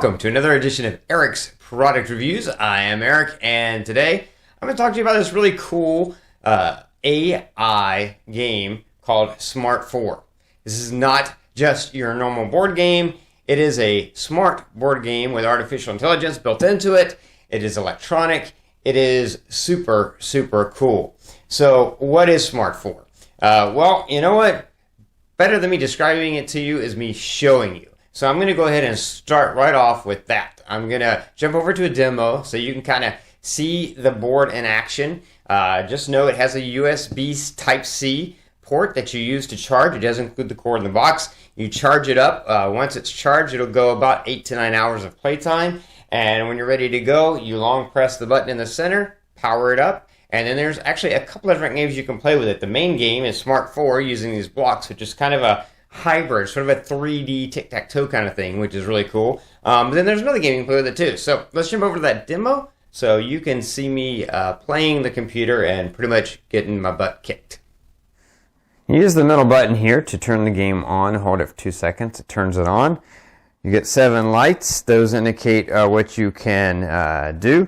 Welcome to another edition of Eric's Product Reviews. I am Eric, and today I'm going to talk to you about this really cool AI game called Smart 4. This is not just your normal board game. It is a smart board game with artificial intelligence built into it. It is electronic. It is super, super cool. So what is Smart 4? Well, you know what? Better than me describing it to you is me showing you. So I'm going to go ahead and start right off with that. I'm going to jump over to a demo so you can kind of see the board in action. Just know it has a USB Type-C port that you use to charge. It does include the cord in the box. You charge it up. Once it's charged, it'll go about 8 to 9 hours of playtime. And when you're ready to go, you long press the button in the center, power it up. And then there's actually a couple of different games you can play with it. The main game is Smart 4 using these blocks, which is kind of a hybrid, sort of a 3D tic-tac-toe kind of thing, which is really cool. But then there's another game you can play with it too. So let's jump over to that demo so you can see me playing the computer and pretty much getting my butt kicked. Use the middle button here to turn the game on. Hold it for 2 seconds. It turns it on. You get 7 lights. Those indicate what you can do.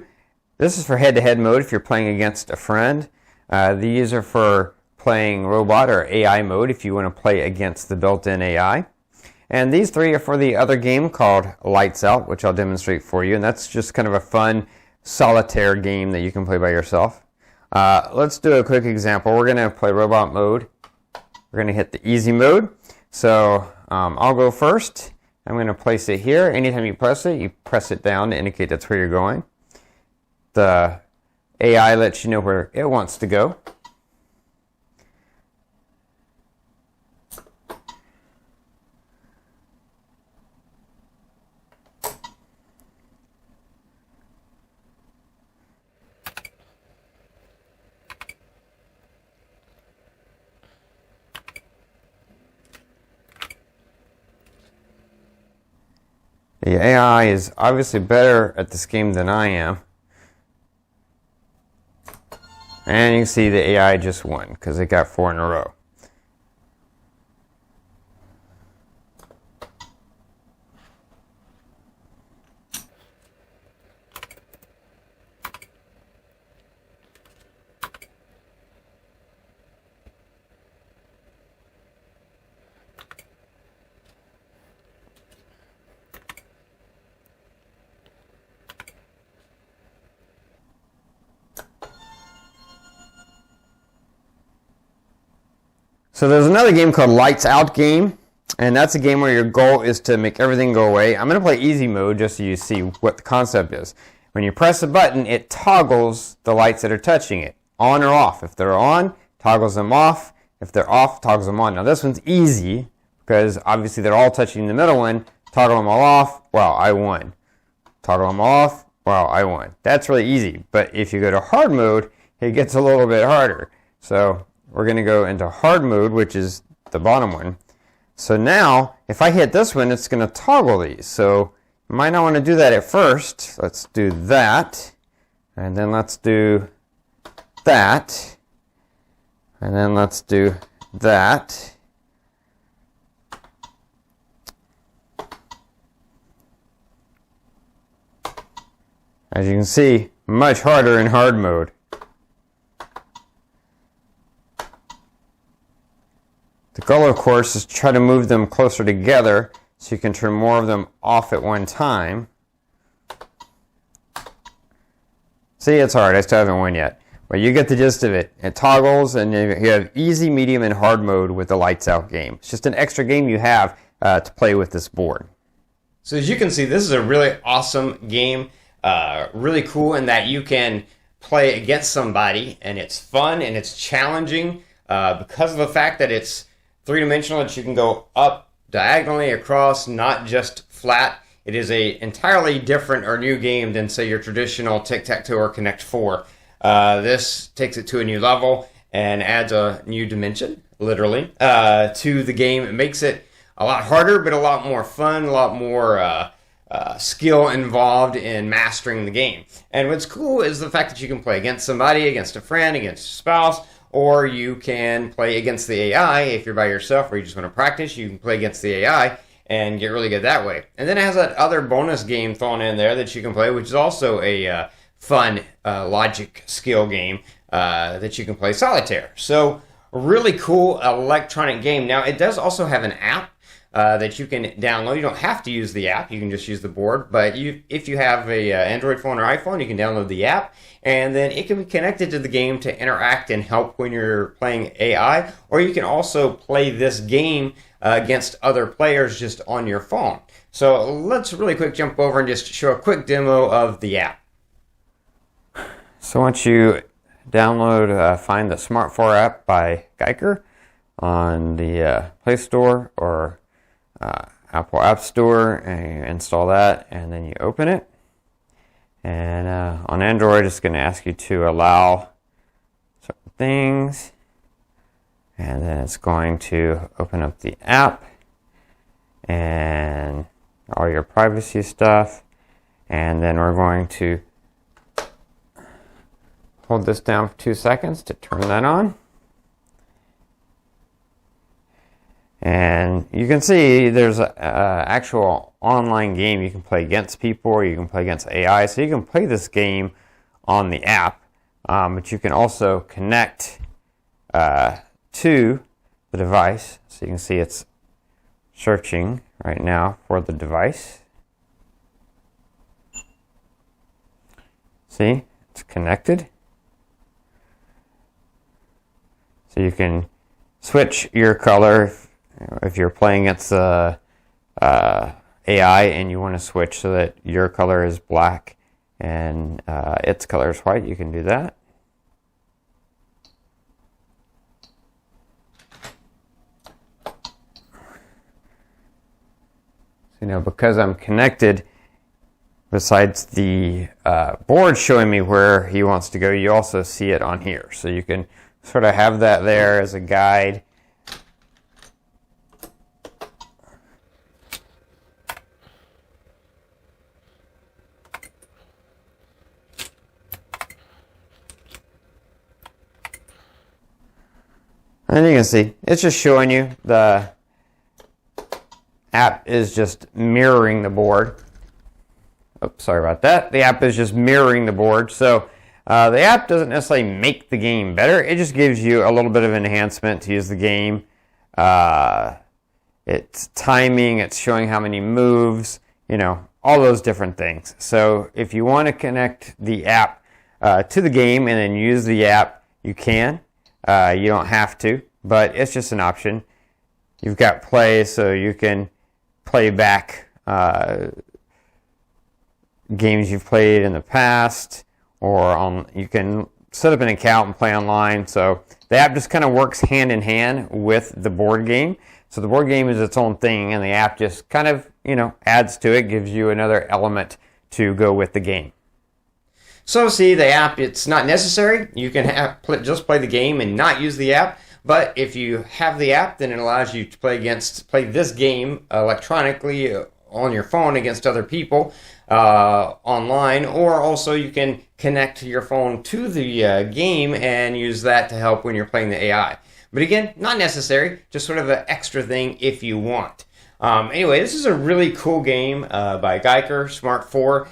This is for head-to-head mode if you're playing against a friend. These are for playing robot or AI mode if you want to play against the built-in AI. And these 3 are for the other game called Lights Out, which I'll demonstrate for you. And that's just kind of a fun solitaire game that you can play by yourself. Let's do a quick example. We're going to play robot mode. We're going to hit the easy mode. So I'll go first. I'm going to place it here. Anytime you press it down to indicate that's where you're going. The AI lets you know where it wants to go. The AI is obviously better at this game than I am. And you can see the AI just won because it got 4 in a row. So there's another game called Lights Out game, and that's a game where your goal is to make everything go away. I'm going to play easy mode just so you see what the concept is. When you press a button, it toggles the lights that are touching it, on or off. If they're on, toggles them off. If they're off, toggles them on. Now this one's easy because obviously they're all touching the middle one. Toggle them all off, well, I won. Toggle them off, well, I won. That's really easy, but if you go to hard mode, it gets a little bit harder. So we're going to go into hard mode, which is the bottom one. So now, if I hit this one, it's going to toggle these. So you might not want to do that at first. Let's do that. And then let's do that. And then let's do that. As you can see, much harder in hard mode. The goal, of course, is to try to move them closer together so you can turn more of them off at one time. See, it's hard. I still haven't won yet. But you get the gist of it. It toggles, and you have easy, medium, and hard mode with the Lights Out game. It's just an extra game you have to play with this board. So as you can see, this is a really awesome game. Really cool in that you can play against somebody, and it's fun, and it's challenging because of the fact that it's three-dimensional, that you can go up diagonally across, not just flat. It is a entirely different or new game than, say, your traditional tic-tac-toe or Connect 4. This takes it to a new level and adds a new dimension, literally, to the game. It makes it a lot harder, but a lot more fun, a lot more skill involved in mastering the game. And what's cool is the fact that you can play against somebody, against a friend, against a spouse, or you can play against the AI if you're by yourself or you just want to practice. You can play against the AI and get really good that way. And then it has that other bonus game thrown in there that you can play, which is also a fun logic skill game that you can play, Solitaire. So a really cool electronic game. Now it does also have an app that you can download. You don't have to use the app. You can just use the board. But if you have a Android phone or iPhone, you can download the app, and then it can be connected to the game to interact and help when you're playing AI. Or you can also play this game against other players just on your phone. So let's really quick jump over and just show a quick demo of the app. So once you download, find the Smart 4 app by GiiKER on the Play Store or Apple App Store, and you install that, and then you open it. And on Android, it's going to ask you to allow certain things, and then it's going to open up the app and all your privacy stuff, and then we're going to hold this down for 2 seconds to turn that on. And you can see there's an actual online game you can play against people, or you can play against AI. So you can play this game on the app, but you can also connect to the device. So you can see it's searching right now for the device. See, it's connected. So you can switch your color if you're playing against AI and you want to switch so that your color is black and its color is white. You can do that. So, because I'm connected, besides the board showing me where he wants to go, you also see it on here. So you can sort of have that there as a guide. And you can see, it's just showing you the app is just mirroring the board. Oops, sorry about that. The app is just mirroring the board. So the app doesn't necessarily make the game better. It just gives you a little bit of enhancement to use the game. It's timing, it's showing how many moves, all those different things. So if you want to connect the app to the game and then use the app, you can. You don't have to, but it's just an option. You've got play, so you can play back games you've played in the past, or you can set up an account and play online. So the app just kind of works hand in hand with the board game. So the board game is its own thing, and the app just kind of, adds to it, gives you another element to go with the game. So see, the app, it's not necessary. You can just play the game and not use the app. But if you have the app, then it allows you to play this game electronically on your phone against other people online, or also you can connect your phone to the game and use that to help when you're playing the AI. But again, not necessary, just sort of an extra thing if you want. Anyway, this is a really cool game by GiiKER, Smart 4.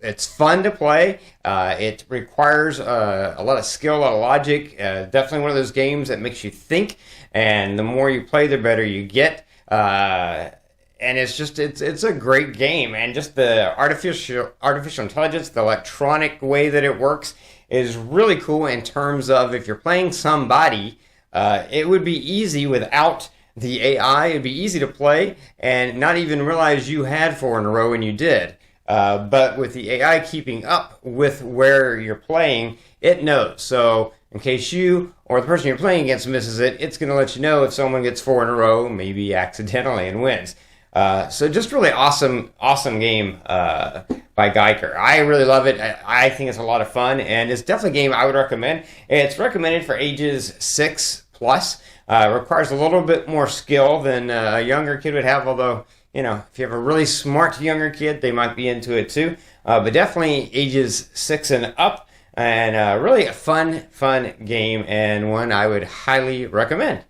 It's fun to play. It requires a lot of skill, a lot of logic. Definitely one of those games that makes you think, and the more you play, the better you get. And it's a great game, and just the artificial intelligence, the electronic way that it works is really cool in terms of if you're playing somebody, it would be easy without the AI. It'd be easy to play and not even realize you had 4 in a row, and you did. But with the AI keeping up with where you're playing, it knows. So in case you or the person you're playing against misses it, it's going to let you know if someone gets 4 in a row, maybe accidentally, and wins. So just really awesome game by GiiKER. I really love it. I think it's a lot of fun, and it's definitely a game I would recommend. It's recommended for ages 6 plus. Requires a little bit more skill than a younger kid would have, although, if you have a really smart younger kid, they might be into it too. But definitely ages 6 and up, and really a fun game, and one I would highly recommend.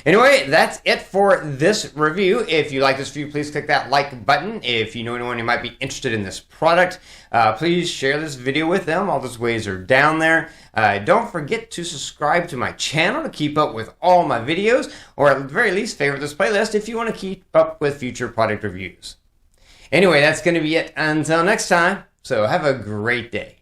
Anyway, that's it for this review. If you like this review, please click that like button. If you know anyone who might be interested in this product, please share this video with them. All those ways are down there. Don't forget to subscribe to my channel to keep up with all my videos, or at the very least, favorite this playlist if you want to keep up with future product reviews. Anyway, that's going to be it until next time, so have a great day.